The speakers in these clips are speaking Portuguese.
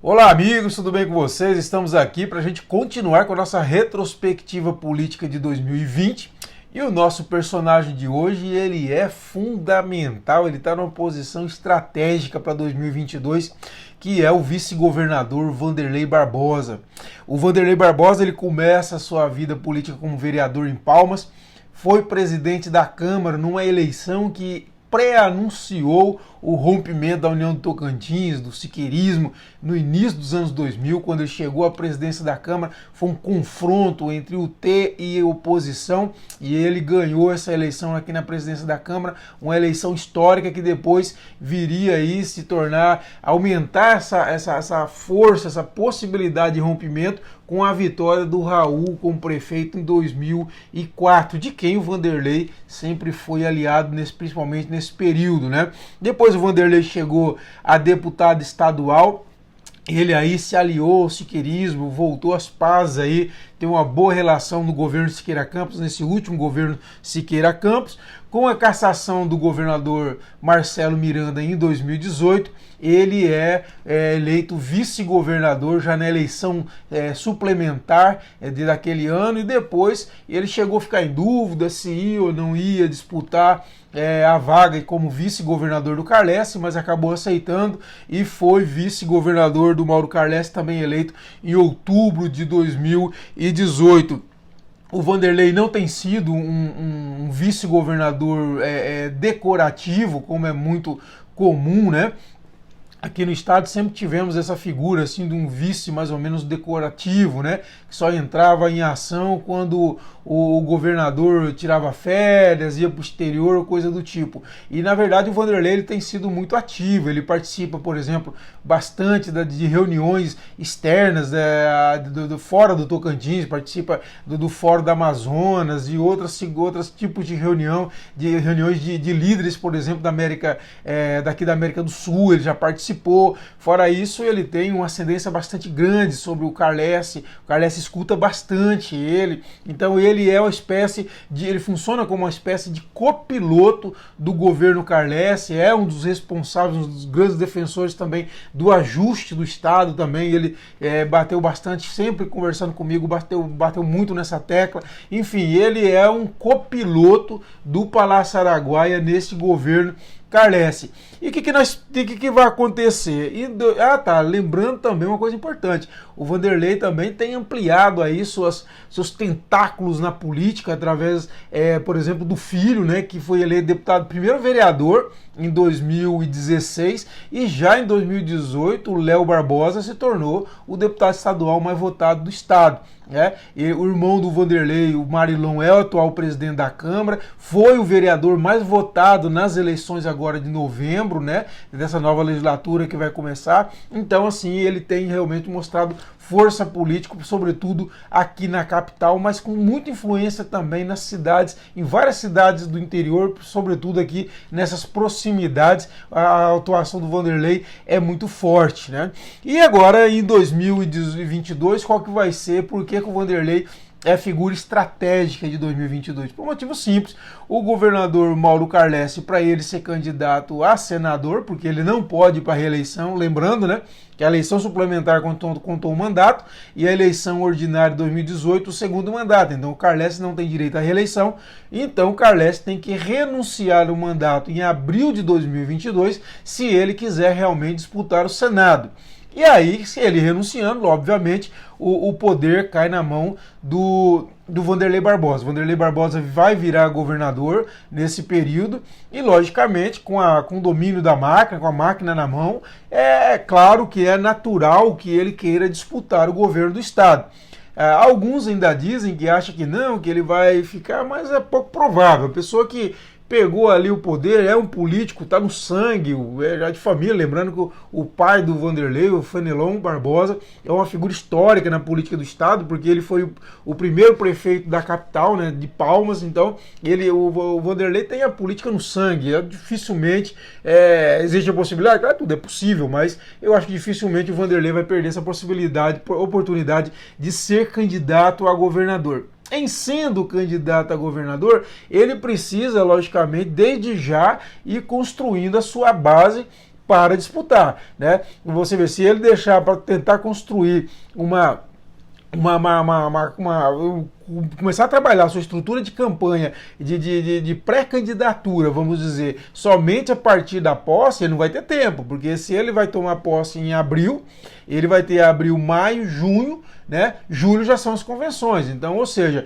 Olá amigos, tudo bem com vocês? Estamos aqui para a gente continuar com a nossa retrospectiva política de 2020 e o nosso personagem de hoje ele é fundamental, ele está numa posição estratégica para 2022, que é o vice-governador Wanderley Barbosa. O Wanderley Barbosa ele começa a sua vida política como vereador em Palmas, foi presidente da Câmara numa eleição que pré-anunciou o rompimento da União do Tocantins, do siqueirismo, no início dos anos 2000, quando ele chegou à presidência da Câmara. Foi um confronto entre o T e a oposição e ele ganhou essa eleição aqui na presidência da Câmara, uma eleição histórica que depois viria aí se tornar, aumentar essa força, essa possibilidade de rompimento com a vitória do Raul como prefeito em 2004, de quem o Wanderley sempre foi aliado, principalmente nesse período, né? Depois o Wanderley chegou a deputado estadual, ele aí se aliou ao siqueirismo, voltou às pazes aí, tem uma boa relação no governo Siqueira Campos, nesse último governo Siqueira Campos. Com a cassação do governador Marcelo Miranda em 2018, ele é eleito vice-governador já na eleição suplementar daquele ano, e depois ele chegou a ficar em dúvida se ia ou não ia disputar a vaga como vice-governador do Carlesse, mas acabou aceitando e foi vice-governador do Mauro Carlesse, também eleito em outubro de 2018. O Wanderley não tem sido um vice-governador decorativo, como é muito comum, né? Aqui no estado sempre tivemos essa figura assim de um vice mais ou menos decorativo, né? Que só entrava em ação quando o governador tirava férias, ia para o exterior ou coisa do tipo. E na verdade o Wanderley ele tem sido muito ativo, ele participa, por exemplo, bastante de reuniões externas fora do Tocantins, participa do Fórum da Amazonas e outros tipos de reuniões de líderes, por exemplo, daqui da América do Sul, ele já participou. Fora isso, ele tem uma ascendência bastante grande sobre o Carlesse escuta bastante ele, então ele ele funciona como uma espécie de copiloto do governo Carlesse, é um dos responsáveis, um dos grandes defensores também do ajuste do Estado também, ele bateu bastante, sempre conversando comigo, bateu muito nessa tecla, enfim, ele é um copiloto do Palácio Araguaia nesse governo Carlesse. E o que vai acontecer? Lembrando também uma coisa importante, o Wanderley também tem ampliado aí seus tentáculos na política através, por exemplo, do filho, né, que foi eleito deputado, primeiro vereador em 2016, e já em 2018 o Léo Barbosa se tornou o deputado estadual mais votado do estado. E o irmão do Wanderley, o Marilon, é o atual presidente da Câmara, foi o vereador mais votado nas eleições agora de novembro, né, dessa nova legislatura que vai começar. Então, assim, ele tem realmente mostrado força política, sobretudo aqui na capital, mas com muita influência também nas cidades, em várias cidades do interior, sobretudo aqui nessas proximidades, a atuação do Wanderley é muito forte, né? E agora, em 2022, qual que vai ser? Por que o Wanderley é a figura estratégica de 2022? Por um motivo simples, o governador Mauro Carlesse, para ele ser candidato a senador, porque ele não pode ir para a reeleição, lembrando, né, que a eleição suplementar contou um mandato e a eleição ordinária de 2018 o segundo mandato, então o Carlesse não tem direito à reeleição, então o Carlesse tem que renunciar ao mandato em abril de 2022 se ele quiser realmente disputar o Senado. E aí, se ele renunciando, obviamente, o poder cai na mão do Wanderley Barbosa. Wanderley Barbosa vai virar governador nesse período e, logicamente, com o domínio da máquina, com a máquina na mão, é claro que é natural que ele queira disputar o governo do estado. Alguns ainda dizem que acham que não, que ele vai ficar, mas é pouco provável. A pessoa que pegou ali o poder, é um político, está no sangue, é já de família, lembrando que o pai do Wanderley, o Fenelon Barbosa, é uma figura histórica na política do estado, porque ele foi o primeiro prefeito da capital, né, de Palmas, então o Wanderlei tem a política no sangue, dificilmente existe a possibilidade, claro, tudo é possível, mas eu acho que dificilmente o Wanderlei vai perder essa oportunidade de ser candidato a governador. Em sendo candidato a governador, ele precisa, logicamente, desde já ir construindo a sua base para disputar, né? Você vê, se ele deixar para tentar construir começar a trabalhar a sua estrutura de campanha, de pré-candidatura, vamos dizer, somente a partir da posse, ele não vai ter tempo, porque se ele vai tomar posse em abril, ele vai ter abril, maio, junho, né? Julho já são as convenções. Então, ou seja,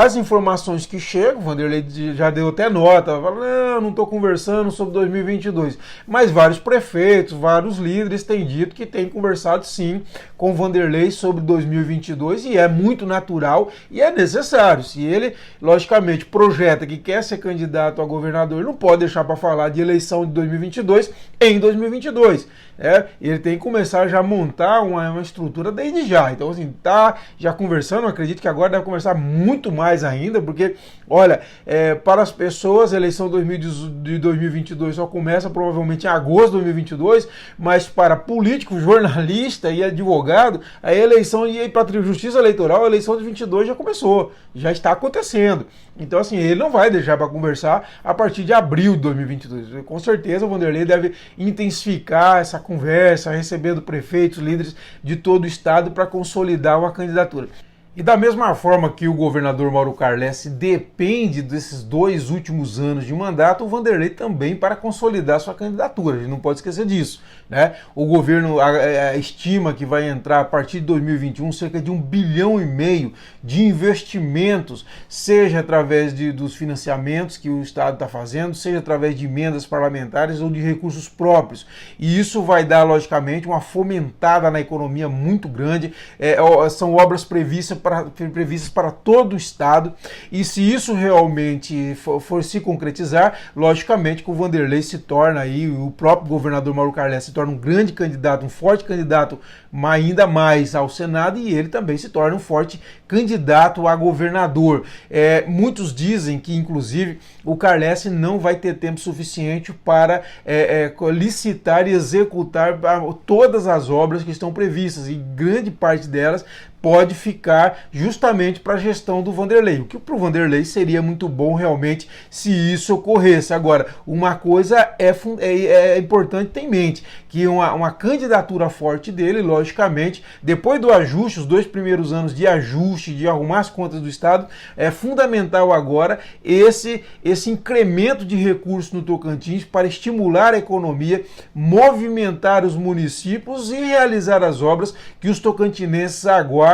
as informações que chegam, o Vanderlei já deu até nota, fala, não estou conversando sobre 2022, mas vários prefeitos, vários líderes têm dito que têm conversado sim com o Vanderlei sobre 2022 e é muito natural e é necessário. Se ele, logicamente, projeta que quer ser candidato a governador, ele não pode deixar para falar de eleição de 2022 em 2022. Ele tem que começar já a montar uma estrutura desde já. Então, assim, tá já conversando, acredito que agora deve conversar muito mais ainda, porque, olha, para as pessoas, a eleição de 2022 só começa provavelmente em agosto de 2022, mas para político, jornalista e advogado, a eleição e para a justiça eleitoral, a eleição de 22 já começou, já está acontecendo. Então, assim, ele não vai deixar para conversar a partir de abril de 2022. Com certeza o Vanderlei deve intensificar essa conversa, recebendo prefeitos, líderes de todo o estado para consolidar uma candidatura. E da mesma forma que o governador Mauro Carlessi depende desses 2 últimos anos de mandato, o Vanderlei também para consolidar sua candidatura. A gente não pode esquecer disso, né? O governo estima que vai entrar a partir de 2021 cerca de 1,5 bilhão de investimentos, seja através dos financiamentos que o Estado está fazendo, seja através de emendas parlamentares ou de recursos próprios. E isso vai dar, logicamente, uma fomentada na economia muito grande. São obras previstas para todo o estado, e se isso realmente for se concretizar, logicamente que o Vanderlei se torna aí, o próprio governador Mauro Carlessi se torna um grande candidato, um forte candidato, ainda mais ao Senado, e ele também se torna um forte candidato a governador. Muitos dizem que, inclusive, o Carlessi não vai ter tempo suficiente para licitar e executar todas as obras que estão previstas, e grande parte delas pode ficar justamente para a gestão do Vanderlei, o que para o Vanderlei seria muito bom realmente se isso ocorresse. Agora, uma coisa é importante ter em mente, que uma candidatura forte dele, logicamente, depois do ajuste, os 2 primeiros anos de ajuste, de arrumar as contas do Estado, é fundamental agora esse incremento de recursos no Tocantins para estimular a economia, movimentar os municípios e realizar as obras que os tocantinenses aguardam,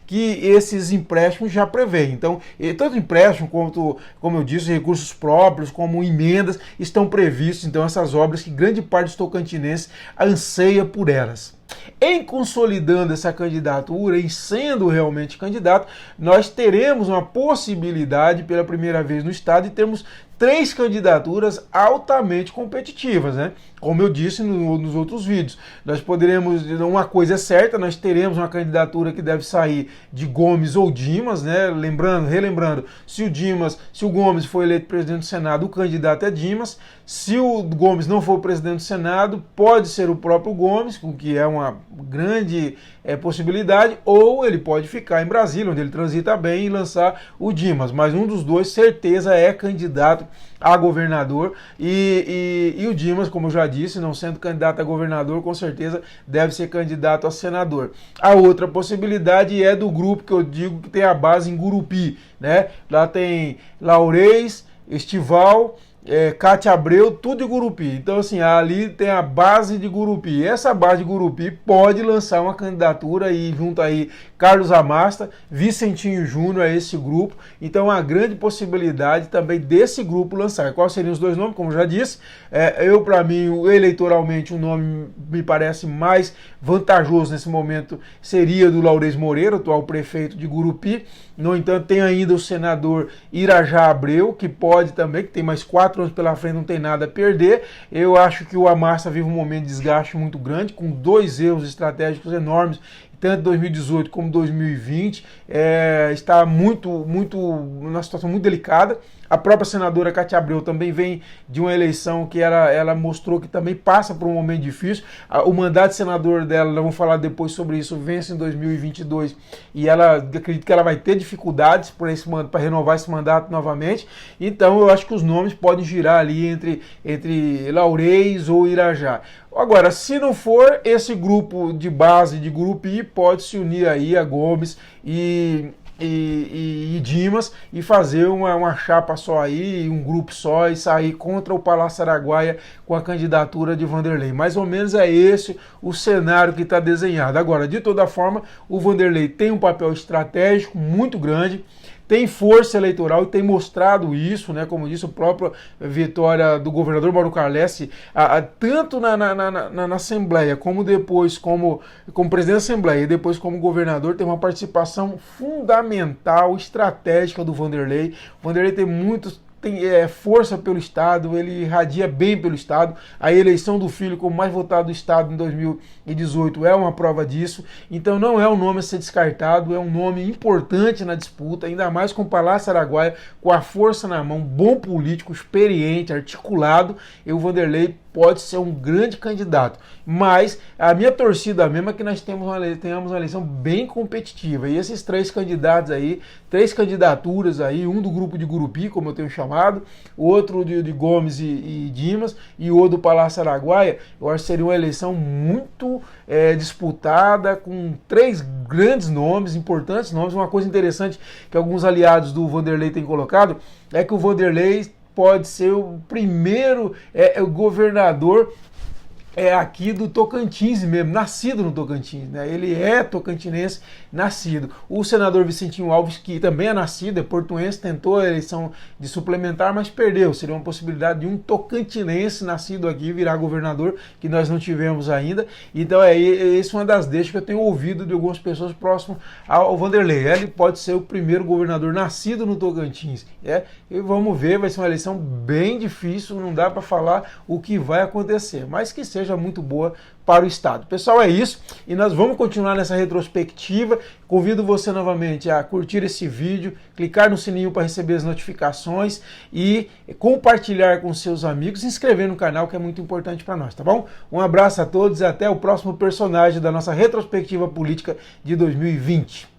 que esses empréstimos já prevêem. Então, tanto empréstimo quanto, como eu disse, recursos próprios, como emendas, estão previstos, então, essas obras que grande parte dos tocantinenses anseia por elas. Em consolidando essa candidatura, em sendo realmente candidato, nós teremos uma possibilidade, pela primeira vez no estado, de termos 3 candidaturas altamente competitivas, né? Como eu disse nos outros vídeos, nós poderemos, uma coisa é certa, nós teremos uma candidatura que deve sair de Gomes ou Dimas, né? Relembrando, se o Gomes for eleito presidente do Senado, o candidato é Dimas. Se o Gomes não for presidente do Senado, pode ser o próprio Gomes, o que é uma grande possibilidade, ou ele pode ficar em Brasília, onde ele transita bem, e lançar o Dimas. Mas um dos dois, certeza, é candidato a governador, e o Dimas, como eu já disse, não sendo candidato a governador, com certeza deve ser candidato a senador. A outra possibilidade é do grupo que eu digo que tem a base em Gurupi, né? Lá tem Laurez, Estival, Cátia Abreu, tudo de Gurupi. Então, assim, ali tem a base de Gurupi. Essa base de Gurupi pode lançar uma candidatura e junto aí Carlos Amasta, Vicentinho Júnior a esse grupo. Então, a grande possibilidade também desse grupo lançar. Quais seriam os 2 nomes? Como eu já disse, para mim, eleitoralmente, um nome me parece mais vantajoso nesse momento seria do Laurez Moreira, atual prefeito de Gurupi. No entanto, tem ainda o senador Irajá Abreu, que pode também, que tem mais 4 anos pela frente, não tem nada a perder. Eu acho que o Amasta vive um momento de desgaste muito grande, com 2 erros estratégicos enormes, tanto 2018 como 2020, está numa situação muito delicada. A própria senadora Cátia Abreu também vem de uma eleição que ela mostrou que também passa por um momento difícil. O mandato de senador dela, nós vamos falar depois sobre isso, vence em 2022 e ela acredito que ela vai ter dificuldades para renovar esse mandato novamente. Então eu acho que os nomes podem girar ali entre Laureis ou Irajá. Agora, se não for, esse grupo de base, de grupo I, pode se unir aí a Gomes e Dimas e fazer uma chapa só aí, um grupo só e sair contra o Palácio Araguaia com a candidatura de Vanderlei. Mais ou menos é esse o cenário que está desenhado. Agora, de toda forma, o Vanderlei tem um papel estratégico muito grande, tem força eleitoral e tem mostrado isso, né? Como disse o próprio vitória do governador Mauro Carlessi, tanto na Assembleia, como depois como presidente da Assembleia e depois como governador, tem uma participação fundamental, estratégica do Vanderlei. O Vanderlei tem força pelo Estado, ele irradia bem pelo Estado. A eleição do filho como mais votado do Estado em 2018 é uma prova disso. Então não é um nome a ser descartado, é um nome importante na disputa, ainda mais com o Palácio Araguaia, com a força na mão, bom político, experiente, articulado, e o Vanderlei pode ser um grande candidato. Mas a minha torcida mesmo é que nós tenhamos uma eleição bem competitiva. E esses três candidatos aí, três candidaturas aí, um do grupo de Gurupi, como eu tenho chamado, outro de Gomes e Dimas, e o do Palácio Araguaia, eu acho que seria uma eleição muito disputada, com três grandes nomes, importantes nomes. Uma coisa interessante que alguns aliados do Vanderlei têm colocado é que o Vanderlei pode ser o primeiro governador aqui do Tocantins mesmo, nascido no Tocantins, né? Ele é tocantinense, nascido. O senador Vicentinho Alves, que também é nascido, é portuense, tentou a eleição de suplementar, mas perdeu. Seria uma possibilidade de um tocantinense nascido aqui virar governador, que nós não tivemos ainda. Então essa é uma das deixas que eu tenho ouvido de algumas pessoas próximas ao Vanderlei. Ele pode ser o primeiro governador nascido no Tocantins. E vamos ver, vai ser uma eleição bem difícil, não dá para falar o que vai acontecer, mas que seja muito boa para o Estado. Pessoal, é isso, e nós vamos continuar nessa retrospectiva. Convido você novamente a curtir esse vídeo, clicar no sininho para receber as notificações e compartilhar com seus amigos, se inscrever no canal, que é muito importante para nós, tá bom? Um abraço a todos e até o próximo personagem da nossa retrospectiva política de 2020.